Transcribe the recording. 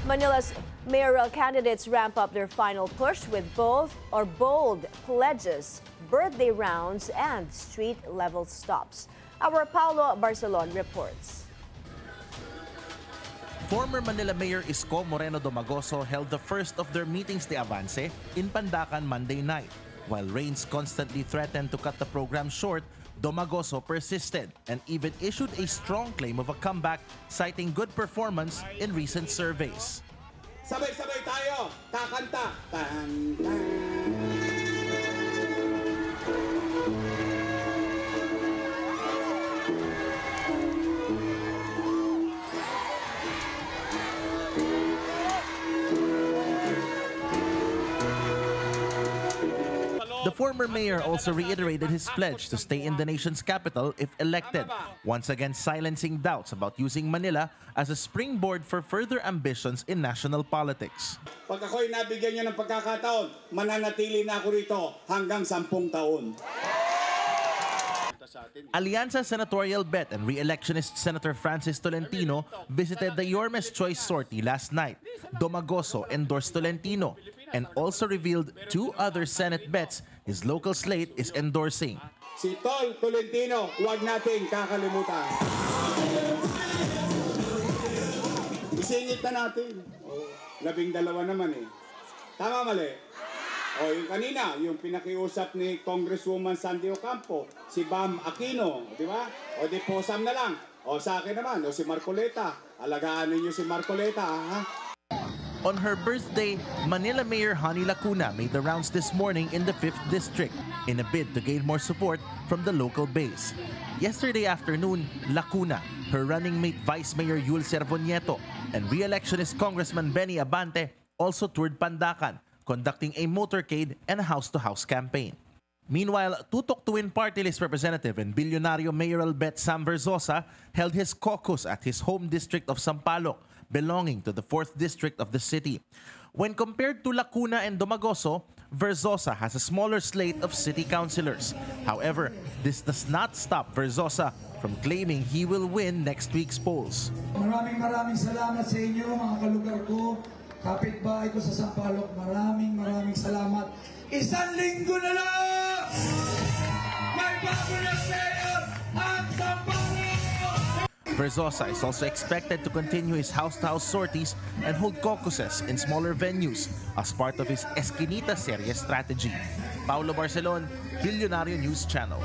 Manila's mayoral candidates ramp up their final push with bold pledges, birthday rounds, and street-level stops. Our Paulo Barcelon reports. Former Manila Mayor Isko Moreno Domagoso held the first of their meetings de avance in Pandacan Monday night. While rains constantly threatened to cut the program short, Domagoso persisted and even issued a strong claim of a comeback, citing good performance in recent surveys. Sabay-sabay tayo, kakanta. Tan, tan. The former mayor also reiterated his pledge to stay in the nation's capital if elected, once again silencing doubts about using Manila as a springboard for further ambitions in national politics. Pag ako'y nabigyan niyo ng pagkakataon, mananatili na ako rito hanggang 10 taon. Alianza senatorial bet and re-electionist Senator Francis Tolentino visited the Yormes Choice sortie last night. Domagoso endorsed Tolentino and also revealed two other Senate bets his local slate is endorsing. Si Tol Tolentino, huwag nating kakalimutan. Isingit na natin. 12 naman eh. Tama mali? O yung kanina, yung pinakiusap ni Congresswoman Sandy Ocampo, si Bam Aquino, di ba? O di posam na lang. O sa akin naman, o si Marcoleta. Alagaan ninyo si Marcoleta, ha? On her birthday, Manila Mayor Honey Lacuna made the rounds this morning in the 5th District in a bid to gain more support from the local base. Yesterday afternoon, Lacuna, her running mate Vice Mayor Yul Servonieto, and re-electionist Congressman Benny Abante also toured Pandacan, conducting a motorcade and a house-to-house campaign. Meanwhile, Tutok Twin Party List Representative and Billionario Mayoral Bet Sam Verzosa held his caucus at his home district of Sampaloc, belonging to the 4th District of the city. When compared to Lacuna and Domagoso, Verzosa has a smaller slate of city councilors. However, this does not stop Verzosa from claiming he will win next week's polls. Maraming salamat sa inyo mga kalugar ko, kapitbahay ko sa Sampaloc. Maraming salamat. Isang linggo na lang! May bago na sayo ang Sampaloc! Verzosa is also expected to continue his house-to-house sorties and hold caucuses in smaller venues as part of his Esquinita Serie strategy. Paulo Barcelon, Billionario News Channel.